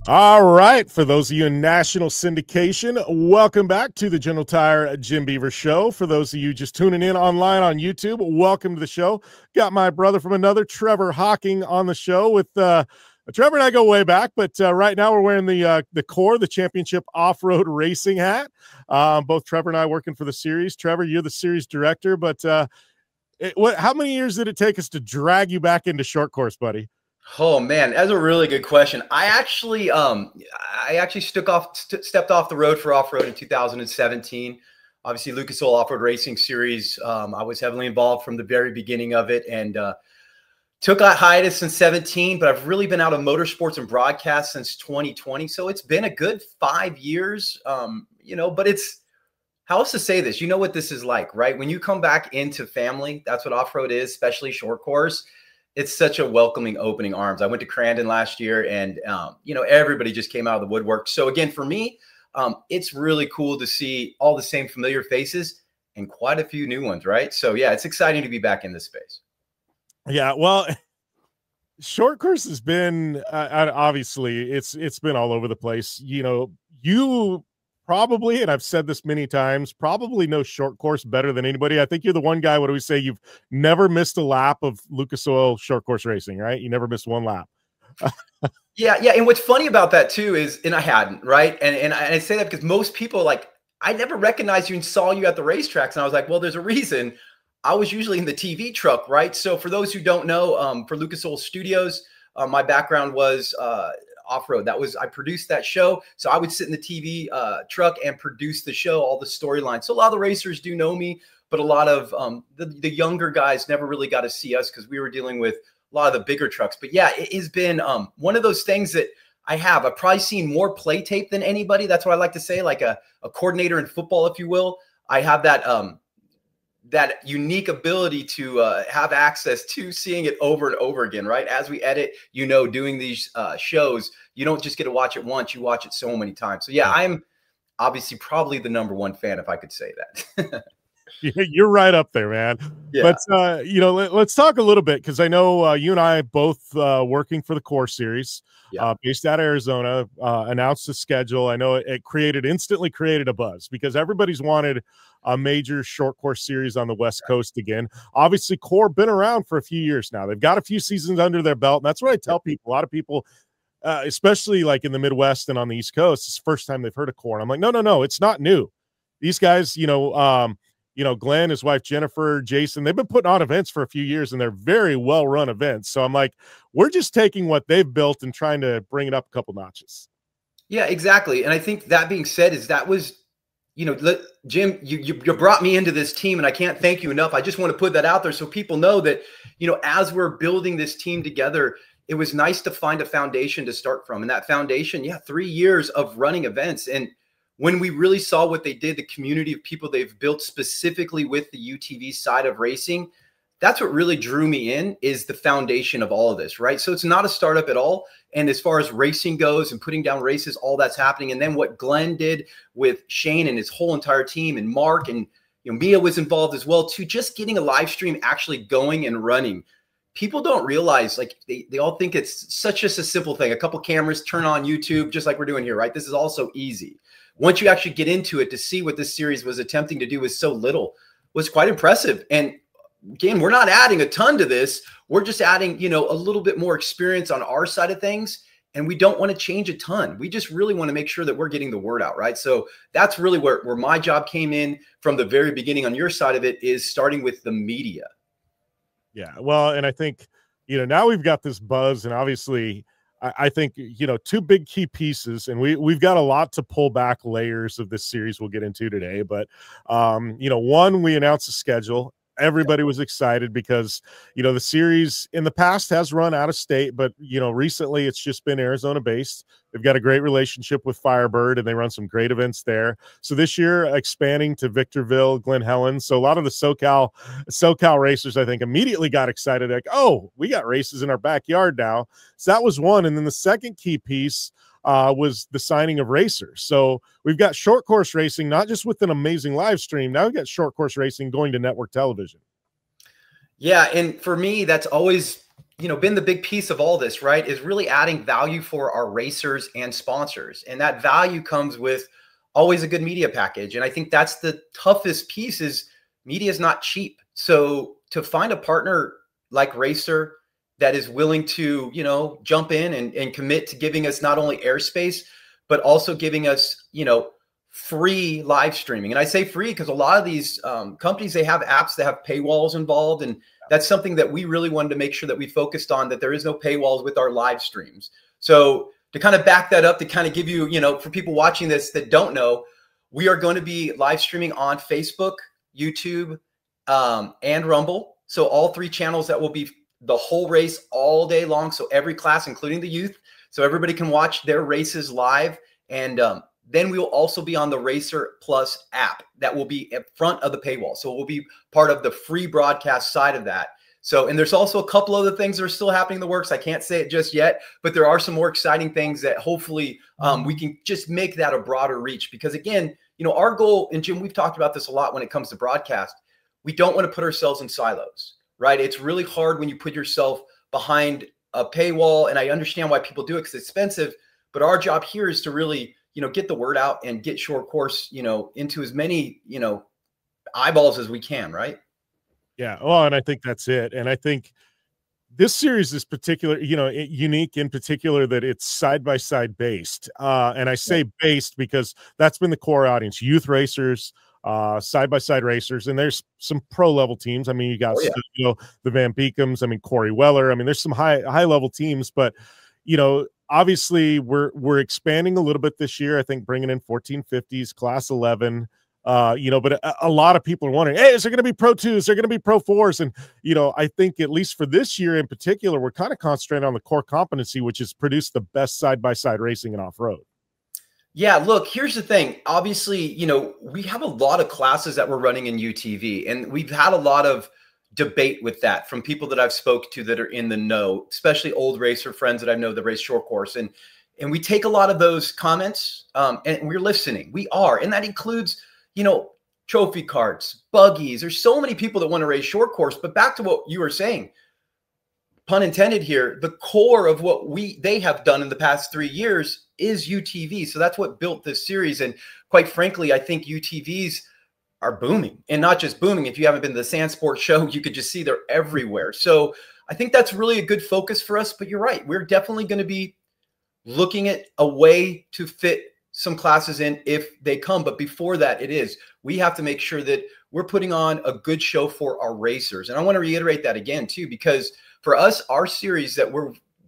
All right, for those of you in national syndication, welcome back to the General Tire Jim Beaver Show. For those of you just tuning in online on YouTube, welcome to the show. Got my brother from another, Trevor Hocking, on the show. With Trevor and I go way back, but right now we're wearing the CORR, the Championship Off-Road Racing hat. Both Trevor and I working for the series. Trevor, you're the series director, but how many years did it take us to drag you back into short course, buddy? Oh man, that's a really good question. I actually stepped off the road for off-road in 2017. Obviously, Lucas Oil Off-Road Racing Series. I was heavily involved from the very beginning of it, and took a hiatus in 17. But I've really been out of motorsports and broadcast since 2020. So it's been a good 5 years. But it's, how else to say this? You know what this is like, right? When you come back into family, that's what off-road is, especially short course. It's such a welcoming opening arms. I went to Crandon last year, and everybody just came out of the woodwork. So again, for me, it's really cool to see all the same familiar faces and quite a few new ones, right? So yeah, it's exciting to be back in this space. Yeah, well, short course has been obviously it's been all over the place. You probably, and I've said this many times, probably know short course better than anybody. I think you're the one guy, what do we say, you've never missed a lap of Lucas Oil short course racing, right? You never missed one lap. Yeah. And what's funny about that too is, and I hadn't, right? And I say that because most people, like, I never recognized you and saw you at the racetracks. And I was like, well, there's a reason. I was usually in the TV truck, right? So for those who don't know, for Lucas Oil Studios, my background was off-road. I produced that show. So I would sit in the TV truck and produce the show, all the storylines. So a lot of the racers do know me, but a lot of the younger guys never really got to see us because we were dealing with a lot of the bigger trucks. But yeah, it has been one of those things that I've probably seen more play tape than anybody. That's what I like to say, like a coordinator in football, if you will. I have that unique ability to have access to seeing it over and over again, right? As we edit, doing these shows, you don't just get to watch it once, you watch it so many times. So yeah, I'm obviously probably the #1 fan, if I could say that. You're right up there, man. Yeah. But let's talk a little bit, because I know you and I both working for the CORR series, based out of Arizona, announced the schedule. I know it instantly created a buzz because everybody's wanted a major short course series on the West Coast again. Obviously, CORR been around for a few years now. They've got a few seasons under their belt, and that's what I tell people. A lot of people, especially like in the Midwest and on the East Coast, it's the first time they've heard of CORR. I'm like, no, it's not new. These guys, Glenn, his wife Jennifer, Jason, they've been putting on events for a few years, and they're very well-run events. So I'm like, we're just taking what they've built and trying to bring it up a couple notches. Yeah, exactly. And I think that being said, that was, Jim, you brought me into this team, and I can't thank you enough. I just want to put that out there so people know that, as we're building this team together, it was nice to find a foundation to start from. And that foundation, 3 years of running events. And when we really saw what they did, the community of people they've built specifically with the UTV side of racing, that's what really drew me in, is the foundation of all of this, right? So it's not a startup at all. And as far as racing goes and putting down races, all that's happening. And then what Glenn did with Shane and his whole entire team, and Mark, and Mia was involved as well too, just getting a live stream actually going and running. People don't realize, like, they all think it's just a simple thing. A couple cameras, turn on YouTube, just like we're doing here, right? This is also easy. Once you actually get into it, to see what this series was attempting to do with so little was quite impressive. And again, we're not adding a ton to this. We're just adding, a little bit more experience on our side of things. And we don't want to change a ton. We just really want to make sure that we're getting the word out, right? So that's really where my job came in from the very beginning on your side of it, is starting with the media. Yeah, well, and I think, now we've got this buzz, and obviously I think, two big key pieces, and we've got a lot to pull back layers of this series we'll get into today. But, one, we announced the schedule. Everybody was excited because, the series in the past has run out of state, but, recently it's just been Arizona based. They've got a great relationship with Firebird, and they run some great events there. So this year, expanding to Victorville, Glen Helen. So a lot of the SoCal racers, I think, immediately got excited. Like, oh, we got races in our backyard now. So that was one. And then the second key piece was the signing of racers. So we've got short course racing, not just with an amazing live stream. Now we've got short course racing going to network television. Yeah. And for me, that's always been the big piece of all this, right, is really adding value for our racers and sponsors. And that value comes with always a good media package. And I think that's the toughest piece is media is not cheap. So to find a partner like Racer that is willing to, jump in and commit to giving us not only airspace, but also giving us, free live streaming. And I say free because a lot of these companies, they have apps that have paywalls involved. And that's something that we really wanted to make sure that we focused on, that there is no paywalls with our live streams. So to kind of back that up, to kind of give you, for people watching this that don't know, we are going to be live streaming on Facebook, YouTube, and Rumble. So all 3 channels that will be the whole race all day long. So every class, including the youth, so everybody can watch their races live. And then we will also be on the Racer Plus app that will be in front of the paywall. So it will be part of the free broadcast side of that. So, and there's also a couple other things that are still happening in the works. I can't say it just yet, but there are some more exciting things that hopefully we can just make that a broader reach. Because again, our goal, and Jim, we've talked about this a lot when it comes to broadcast, we don't want to put ourselves in silos, right? It's really hard when you put yourself behind a paywall. And I understand why people do it because it's expensive, but our job here is to really, get the word out and get short course, into as many, eyeballs as we can, right? Yeah. Well, and I think that's it. And I think this series is particular, unique in particular that it's side-by-side based. And I say based because that's been the core audience, youth racers, side-by-side racers. And there's some pro level teams. I mean, you got, the Van Beekums, I mean, Corey Weller. I mean, there's some high level teams, but, obviously we're expanding a little bit this year. I think bringing in 1450s, class 11, but a lot of people are wondering, hey, is there going to be pro 2s? Is there going to be pro 4s? And, I think at least for this year in particular, we're kind of concentrating on the core competency, which is produce the best side-by-side racing and off-road. Yeah, look, here's the thing. Obviously, we have a lot of classes that we're running in UTV, and we've had a lot of debate with that from people that I've spoke to that are in the know, especially old racer friends that I know that race short course. And we take a lot of those comments and we're listening. We are. And that includes, trophy carts, buggies. There's so many people that want to race short course. But back to what you were saying, pun intended here, the core of what they have done in the past 3 years is UTV. So that's what built this series. And quite frankly, I think UTVs are booming, and not just booming. If you haven't been to the Sand Sports show, you could just see they're everywhere. So I think that's really a good focus for us, but you're right. We're definitely going to be looking at a way to fit some classes in if they come. But before that, we have to make sure that we're putting on a good show for our racers. And I want to reiterate that again too, because for us, our series that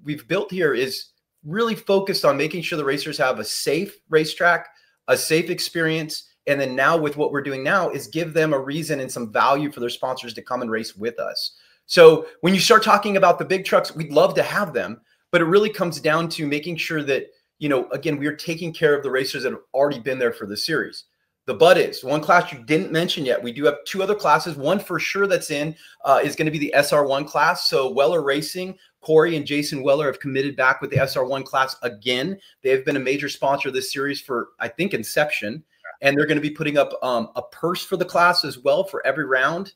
we've built here is really focused on making sure the racers have a safe racetrack, a safe experience. And then now with what we're doing now is give them a reason and some value for their sponsors to come and race with us. So when you start talking about the big trucks, we'd love to have them, but it really comes down to making sure that, again, we are taking care of the racers that have already been there for the series. The but is one class you didn't mention yet. We do have 2 other classes. One for sure that's in is going to be the SR1 class. So Weller Racing, Corey and Jason Weller have committed back with the SR1 class again. They have been a major sponsor of this series for, I think, inception. And they're going to be putting up a purse for the class as well for every round.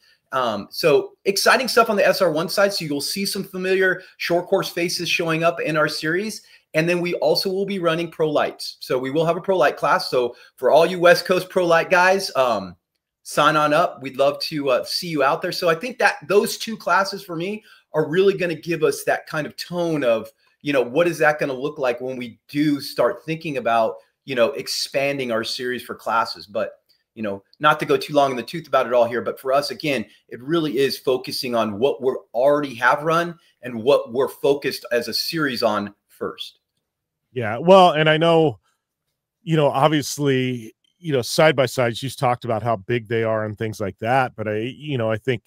So exciting stuff on the SR1 side. So you'll see some familiar short course faces showing up in our series. And then we also will be running pro lights. So we will have a pro light class. So for all you West Coast pro light guys, sign on up. We'd love to see you out there. So I think that those 2 classes for me are really going to give us that kind of tone of, what is that going to look like when we do start thinking about, expanding our series for classes. But, not to go too long in the tooth about it all here, but for us, again, it really is focusing on what we already have run and what we're focused as a series on first. Yeah. Well, and I know, obviously, side by sides, you talked about how big they are and things like that. But I think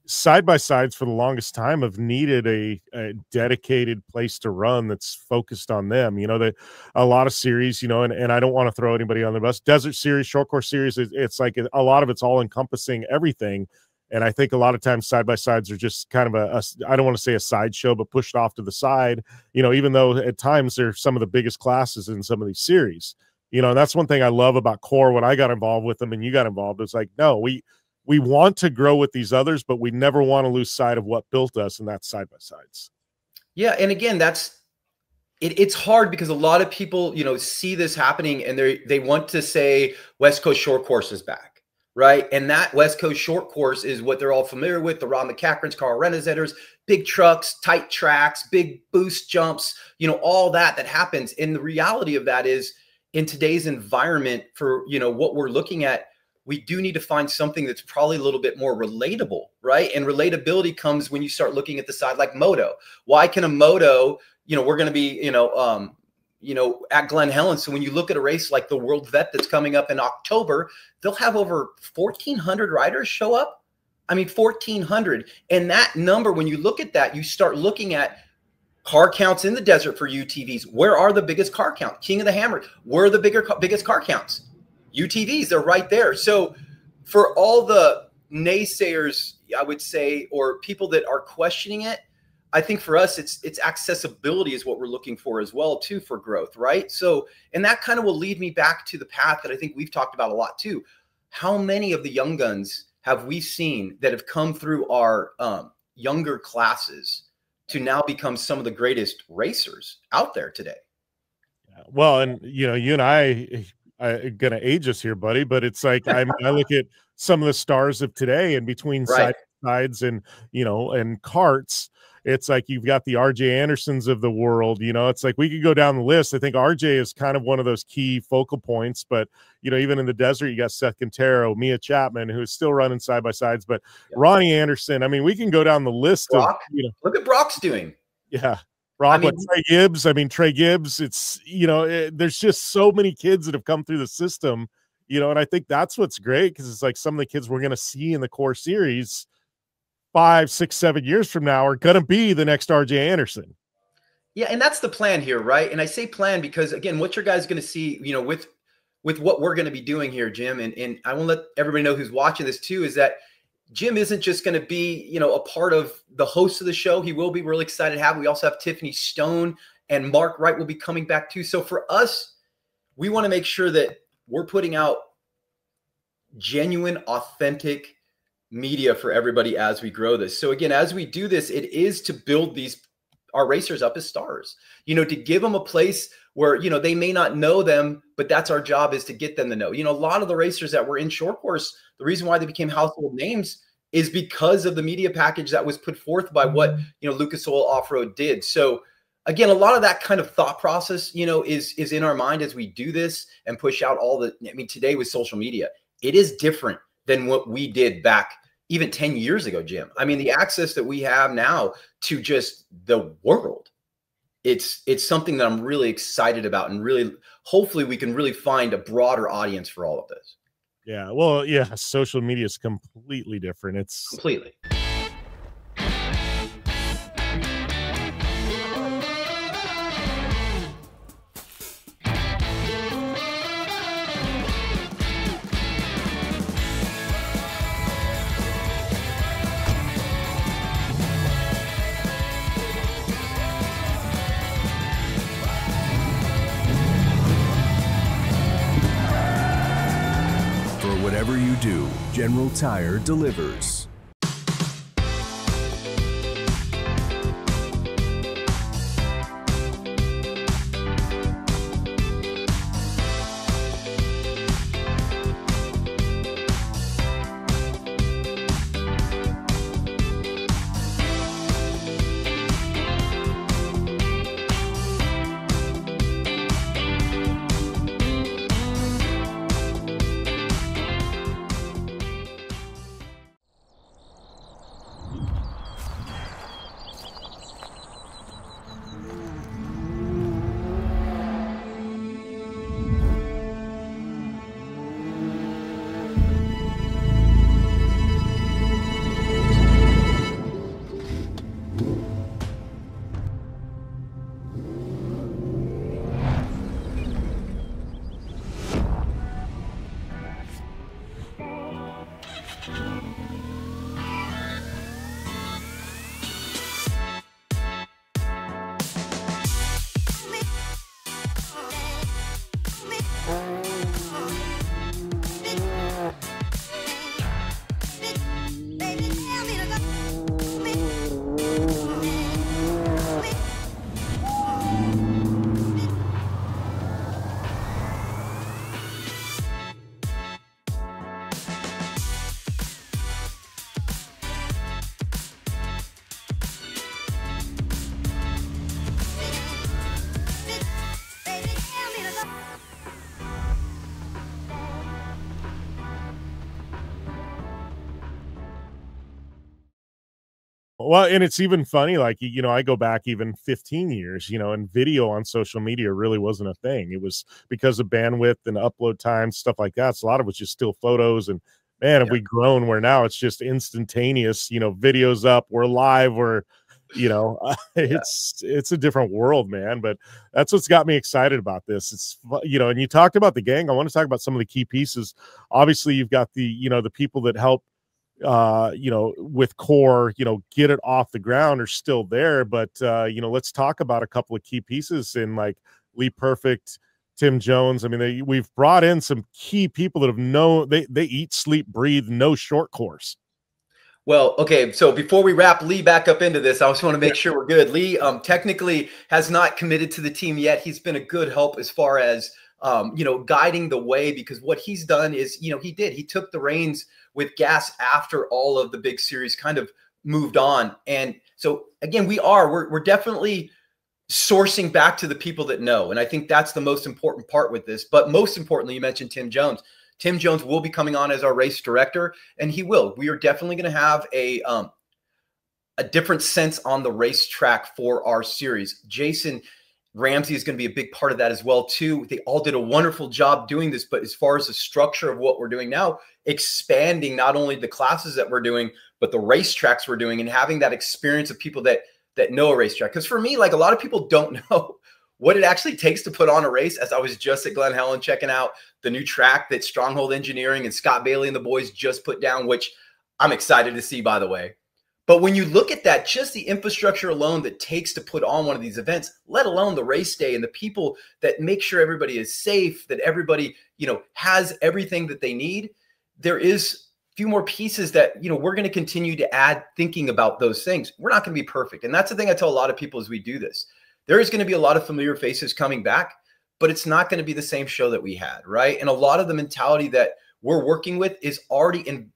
side by sides for the longest time have needed a dedicated place to run that's focused on them. A lot of series, and I don't want to throw anybody on the bus. Desert series, short course series, it's like a lot of it's all encompassing everything. And I think a lot of times side by sides are just kind of I don't want to say a sideshow, but pushed off to the side, even though at times they're some of the biggest classes in some of these series, and that's one thing I love about CORR when I got involved with them and you got involved. It's like, no, we want to grow with these others, but we never want to lose sight of what built us, and that's side by sides. Yeah. And again, it's hard because a lot of people, see this happening and they want to say West Coast short course is back, right? And that West Coast short course is what they're all familiar with, the Rob McCachrans, Carl Renesetters, big trucks, tight tracks, big boost jumps, all that happens. And the reality of that is, in today's environment for, what we're looking at, we do need to find something that's probably a little bit more relatable, right? And relatability comes when you start looking at the side like moto. Why can a moto, we're going to be, at Glen Helen. So when you look at a race like the World Vet that's coming up in October, they'll have over 1,400 riders show up. I mean, 1,400. And that number, when you look at that, you start looking at car counts in the desert for UTVs. Where are the biggest car count? King of the Hammer. Where are the biggest car counts? UTVs, they're right there. So for all the naysayers, I would say, or people that are questioning it, I think for us, it's accessibility is what we're looking for as well, too, for growth, right? So, and that kind of will lead me back to the path that I think we've talked about a lot, too. How many of the young guns have we seen that have come through our younger classes to now become some of the greatest racers out there today? Well, and, you and I'm going to age us here, buddy, but it's like I look at some of the stars of today, and between sides and, and carts, it's like you've got the RJ Andersons of the world. It's like we could go down the list. I think RJ is kind of one of those key focal points, but even in the desert, you got Seth Quintero, Mia Chapman, who's still running side by sides, but Ronnie Anderson. I mean, we can go down the list. Brock, look at Brock's doing. Yeah. Brock, Trey Gibbs. I mean, Trey Gibbs, it's, there's just so many kids that have come through the system, and I think that's what's great, because it's like some of the kids we're going to see in the CORR series 5, 6, 7 years from now are going to be the next RJ Anderson. Yeah. And that's the plan here. Right. And I say plan because, again, what your guys going to see, with what we're going to be doing here, Jim, and I want to let everybody know who's watching this too, is that Jim isn't just going to be, a part of the host of the show. He will be really excited to have. We also have Tiffany Stone and Mark Wright will be coming back too. So for us, we want to make sure that we're putting out genuine, authentic media for everybody as we grow this. So again, as we do this, it is to build our racers up as stars, to give them a place where, they may not know them, but that's our job, is to get them to know. A lot of the racers that were in short course, the reason why they became household names is because of the media package that was put forth by what, Lucas Oil Off-Road did. So again, a lot of that kind of thought process, is in our mind as we do this and push out today with social media, it is different than what we did back even 10 years ago, Jim. I mean, the access that we have now to just the world, it's something that I'm really excited about, and really, hopefully we can really find a broader audience for all of this. Yeah. Well, yeah, social media is completely different. It's completely. Whatever you do, General Tire delivers. Well, and it's even funny, like, I go back even 15 years, and video on social media really wasn't a thing. It was because of bandwidth and upload times, stuff like that. So a lot of it's just still photos. And man, have we grown where now it's just instantaneous, videos up, we're live, it's a different world, man. But that's what's got me excited about this. It's, and you talked about the gang. I want to talk about some of the key pieces. Obviously, you've got the people that help with CORR, get it off the ground are still there. But, let's talk about a couple of key pieces in like Lee Perfect, Tim Jones. I mean, we've brought in some key people that have they eat, sleep, breathe, no short course. Well, okay. So before we wrap Lee back up into this, I just want to make sure we're good. Lee technically has not committed to the team yet. He's been a good help as far as, guiding the way, because what he's done is, he took the reins with gas after all of the big series kind of moved on. And so again, we're definitely sourcing back to the people that know. And I think that's the most important part with this. But most importantly, you mentioned Tim Jones. Tim Jones will be coming on as our race director, and we are definitely going to have a different sense on the racetrack for our series. Jason Ramsey is going to be a big part of that as well too. They all did a wonderful job doing this, but as far as the structure of what we're doing now, expanding not only the classes that we're doing, but the racetracks we're doing, and having that experience of people that know a racetrack. Because for me, like, a lot of people don't know what it actually takes to put on a race. As I was just at Glen Helen checking out the new track that Stronghold Engineering and Scott Bailey and the boys just put down, which I'm excited to see, by the way. But when you look at that, just the infrastructure alone that takes to put on one of these events, let alone the race day and the people that make sure everybody is safe, that everybody, has everything that they need, there is a few more pieces that, we're going to continue to add, thinking about those things. We're not going to be perfect. And that's the thing I tell a lot of people as we do this. There is going to be a lot of familiar faces coming back, but it's not going to be the same show that we had, right? And a lot of the mentality that we're working with is already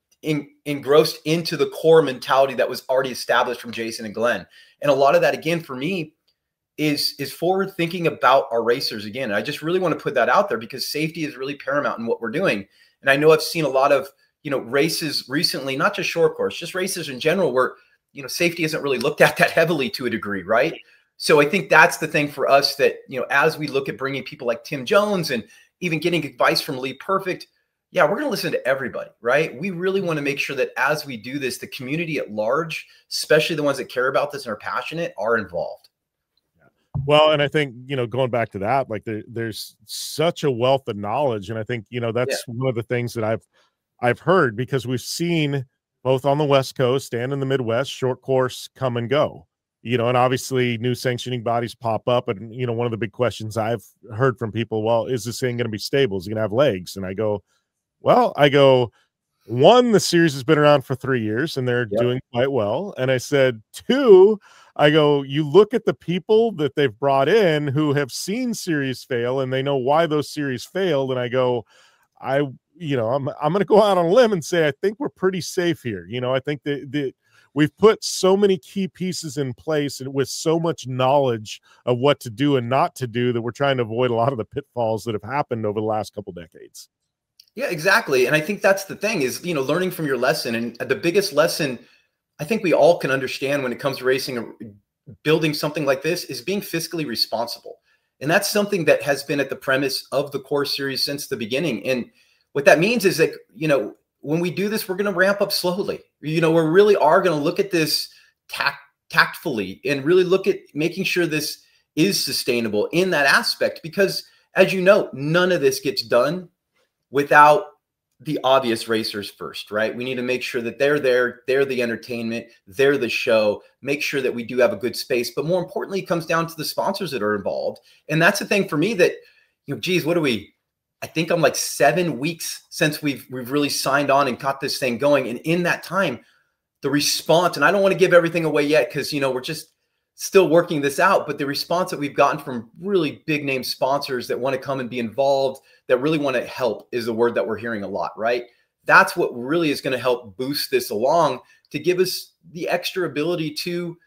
engrossed into the core mentality that was already established from Jason and Glenn. And a lot of that, again, for me, is forward thinking about our racers again. And I just really want to put that out there, because safety is really paramount in what we're doing. And I know I've seen a lot of, races recently, not just short course, just races in general, where, safety isn't really looked at that heavily to a degree, right? So I think that's the thing for us that, as we look at bringing people like Tim Jones and even getting advice from Lee Perfect, yeah, we're going to listen to everybody, right? We really want to make sure that as we do this, the community at large, especially the ones that care about this and are passionate, are involved. Well, and I think, going back to that, like there's such a wealth of knowledge. And I think, that's one of the things that I've heard, because we've seen both on the West Coast and in the Midwest, short course come and go, and obviously new sanctioning bodies pop up. And, one of the big questions I've heard from people, well, is this thing going to be stable? Is it going to have legs? And I go, one, the series has been around for 3 years and they're doing quite well. And I said, two, you look at the people that they've brought in who have seen series fail and they know why those series failed. And I go, I'm going to go out on a limb and say, I think we're pretty safe here. I think that we've put so many key pieces in place and with so much knowledge of what to do and not to do, that we're trying to avoid a lot of the pitfalls that have happened over the last couple decades. Yeah, exactly. And I think that's the thing is, learning from your lesson. And the biggest lesson I think we all can understand when it comes to racing or building something like this is being fiscally responsible. And that's something that has been at the premise of the CORR series since the beginning. And what that means is that, when we do this, we're going to ramp up slowly. We really are going to look at this tactfully and really look at making sure this is sustainable in that aspect. Because as you know, none of this gets done without the obvious racers first, right? We need to make sure that they're there, they're the entertainment, they're the show, make sure that we do have a good space. But more importantly, it comes down to the sponsors that are involved. And that's the thing for me that, geez, I think I'm like 7 weeks since we've really signed on and got this thing going. And in that time, the response, and I don't want to give everything away yet, because, we're just still working this out, but the response that we've gotten from really big name sponsors that want to come and be involved, that really want to help, is the word that we're hearing a lot, right? That's what really is going to help boost this along, to give us the extra ability to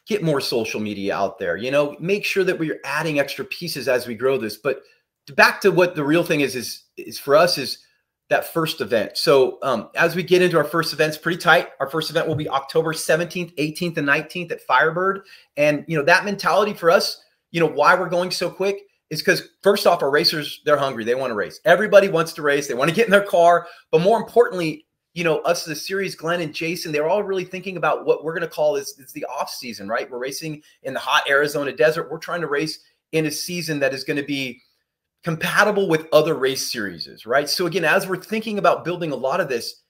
get more social media out there, make sure that we're adding extra pieces as we grow this. But back to what the real thing is for us is that first event. So as we get into our first event, it's pretty tight. Our first event will be October 17th, 18th, and 19th at Firebird. And, that mentality for us, why we're going so quick is because first off, our racers, they're hungry. They want to race. Everybody wants to race. They want to get in their car. But more importantly, us, the series, Glenn and Jason, they're all really thinking about what we're going to call is the off season, right? We're racing in the hot Arizona desert. We're trying to race in a season that is going to be compatible with other race series, right? So again, as we're thinking about building a lot of this,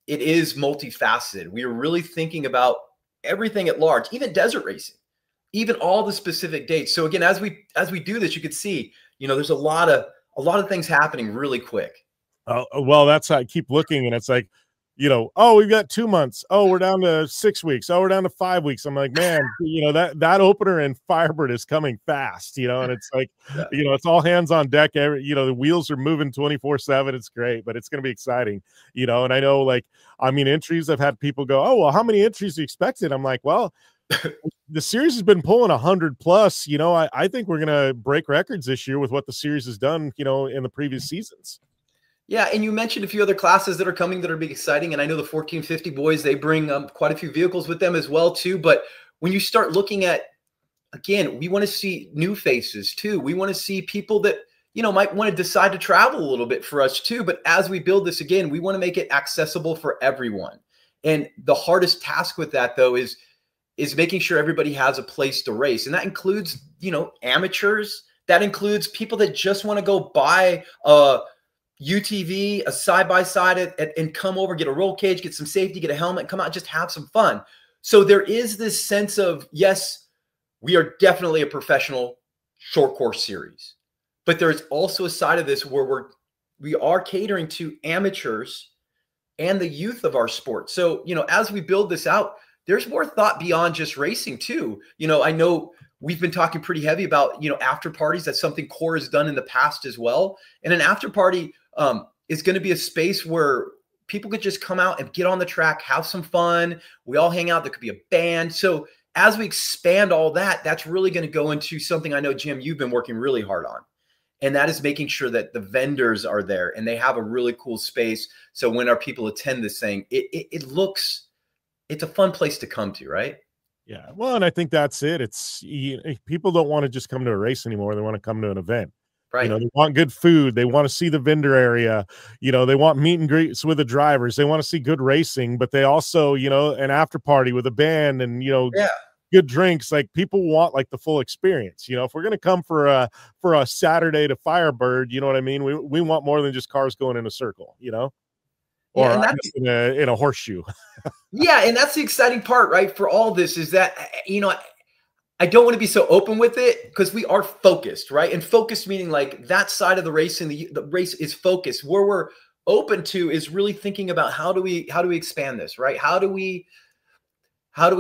it is multifaceted. We are really thinking about everything at large, even desert racing, even all the specific dates. So again, as we do this, you could see, there's a lot of things happening really quick. Well, that's how I keep looking, and it's like, oh, we've got 2 months. Oh, we're down to 6 weeks. Oh, we're down to 5 weeks. I'm like, man, that opener in Firebird is coming fast, and it's like, it's all hands on deck. The wheels are moving 24/7. It's great, but it's going to be exciting, and I know, entries, I've had people go, oh, well, how many entries do you expected? I'm like, well, the series has been pulling 100 plus, I think we're going to break records this year with what the series has done, in the previous seasons. Yeah, and you mentioned a few other classes that are coming that are big exciting, and I know the 1450 boys, they bring quite a few vehicles with them as well too. But when you start looking at, again, we want to see new faces too. We want to see people that might want to decide to travel a little bit for us too. But as we build this, again, we want to make it accessible for everyone. And the hardest task with that though is making sure everybody has a place to race, and that includes amateurs. That includes people that just want to go buy a UTV, a side-by-side, and come over, get a roll cage, get some safety, get a helmet, come out, just have some fun. So there is this sense of, yes, we are definitely a professional short course series, but there's also a side of this where we are catering to amateurs and the youth of our sport. So, as we build this out, there's more thought beyond just racing too. I know we've been talking pretty heavy about, after parties. That's something CORR has done in the past as well. And an after party is going to be a space where people could just come out and get on the track, have some fun. We all hang out. There could be a band. So as we expand all that, that's really going to go into something I know, Jim, you've been working really hard on. And that is making sure that the vendors are there and they have a really cool space. So when our people attend this thing, it's a fun place to come to, right? Yeah. Well, and I think that's it. It's people don't want to just come to a race anymore. They want to come to an event. Right. They want good food. They want to see the vendor area. They want meet and greets with the drivers. They want to see good racing, but they also, an after party with a band and, good drinks. Like people want the full experience. If we're going to come for a Saturday to Firebird, you know what I mean? We want more than just cars going in a circle, or in a horseshoe. Yeah. And that's the exciting part, right? For all this is that, I don't want to be so open with it because we are focused, right? And focused meaning that side of the race and the race is focused. Where we're open to is really thinking about how do we expand this, right? How do we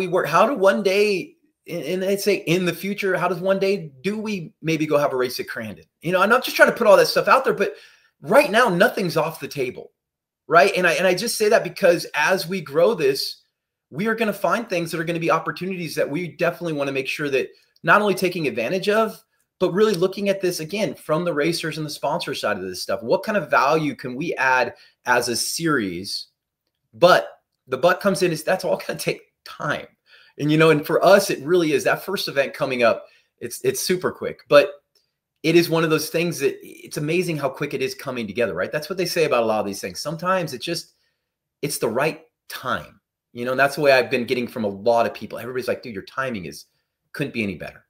work? How do one day, and I'd say in the future, how does one day do we maybe go have a race at Crandon? I'm not just trying to put all that stuff out there, but right now nothing's off the table, right? And I just say that because as we grow this, we are going to find things that are going to be opportunities that we definitely want to make sure that not only taking advantage of, but really looking at this again from the racers and the sponsor side of this stuff. What kind of value can we add as a series? But the but comes in is that's all going to take time. And, and for us, it really is that first event coming up. It's super quick, but it is one of those things that it's amazing how quick it is coming together, right? That's what they say about a lot of these things. Sometimes it's the right time. And that's the way I've been getting from a lot of people. Everybody's like, dude, your timing couldn't be any better.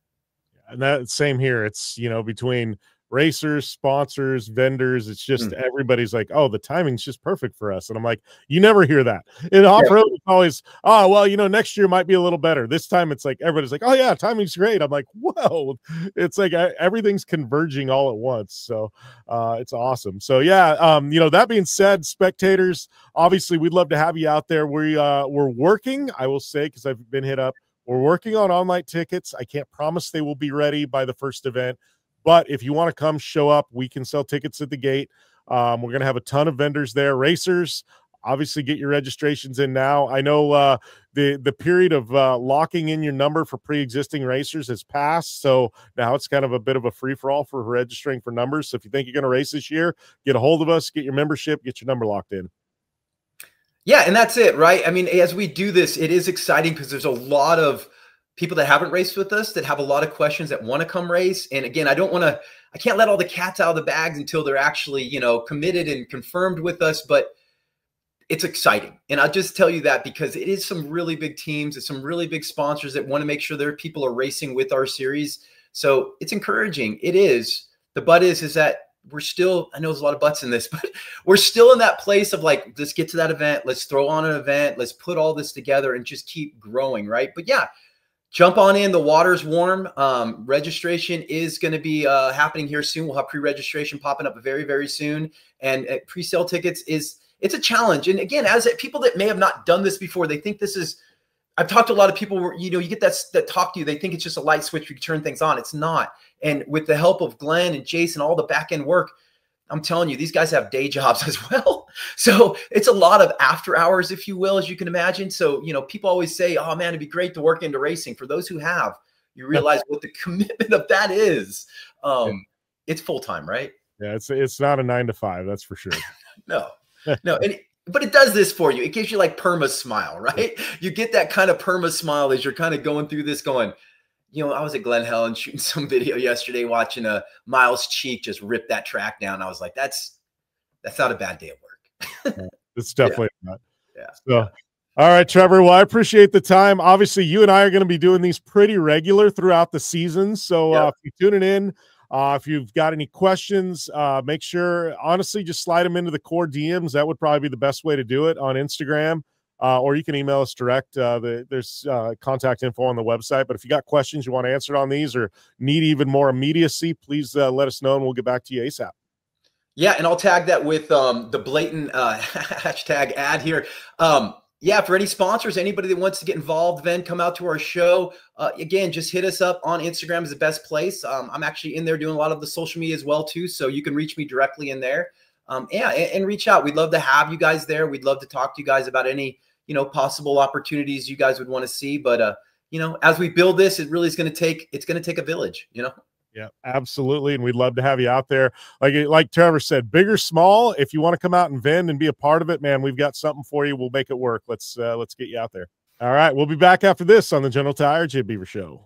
And that same here. It's, between racers, sponsors, vendors, it's just everybody's like, oh, the timing's just perfect for us. And I'm like, you never hear that. In off-road, it's always, oh, well, next year might be a little better. This time it's like, everybody's like, oh yeah, timing's great. I'm like, whoa, it's like everything's converging all at once. So it's awesome. So yeah, that being said, spectators, obviously we'd love to have you out there. We're working, I will say, because I've been hit up. We're working on online tickets. I can't promise they will be ready by the first event. But if you want to come show up, we can sell tickets at the gate. We're going to have a ton of vendors there. Racers, obviously get your registrations in now. I know the period of locking in your number for pre-existing racers has passed. So now it's kind of a bit of a free-for-all for registering for numbers. So if you think you're going to race this year, get a hold of us, get your membership, get your number locked in. Yeah, and that's it, right? I mean, as we do this, it is exciting because there's a lot of people that haven't raced with us that have a lot of questions that want to come race. And again, I can't let all the cats out of the bags until they're actually, you know, committed and confirmed with us, but it's exciting. And I'll just tell you that because it is some really big teams. It's some really big sponsors that want to make sure their people are racing with our series. So it's encouraging. It is. The but is that we're still, I know there's a lot of butts in this, but we're still in that place of like, let's get to that event. Let's throw on an event. Let's put all this together and just keep growing. Right. But yeah, jump on in. The water's warm. Registration is going to be happening here soon. We'll have pre-registration popping up very, very soon. And pre-sale tickets it's a challenge. And again, as people that may have not done this before, they think this is, I've talked to a lot of people where, you know, you get that talk to you, they think it's just a light switch, you can turn things on. It's not. And with the help of Glenn and Jason, all the back end work, I'm telling you, these guys have day jobs as well. So it's a lot of after hours, if you will, as you can imagine. So, you know, people always say, oh man, it'd be great to work into racing. For those who have, you realize what the commitment of that is. It's full-time, right? Yeah. It's not a 9 to 5. That's for sure. No. No, but it does this for you. It gives you like perma smile, right? You get that kind of perma smile as you're kind of going through this going, you know, I was at Glen Helen shooting some video yesterday, watching Miles Cheek just rip that track down. I was like, that's not a bad day at work. It's definitely not. Yeah. So, all right, Trevor. Well, I appreciate the time. Obviously, you and I are going to be doing these pretty regular throughout the season. So if you're tuning in, if you've got any questions, make sure, honestly, just slide them into the CORR DMs. That would probably be the best way to do it on Instagram, or you can email us direct. There's contact info on the website. But if you got questions you want answered on these or need even more immediacy, please let us know and we'll get back to you ASAP. Yeah, and I'll tag that with the blatant hashtag ad here. Yeah, for any sponsors, anybody that wants to get involved, then come out to our show. Again, just hit us up on Instagram is the best place. I'm actually in there doing a lot of the social media as well too, so you can reach me directly in there. Yeah, and reach out. We'd love to have you guys there. We'd love to talk to you guys about any, you know, possible opportunities you guys would want to see. But you know, as we build this, it really is going to take a village, you know. Yeah, absolutely. And we'd love to have you out there. Like Trevor said, big or small, if you want to come out and vend and be a part of it, man, we've got something for you. We'll make it work. Let's get you out there. All right. We'll be back after this on the General Tire Jim Beaver Show.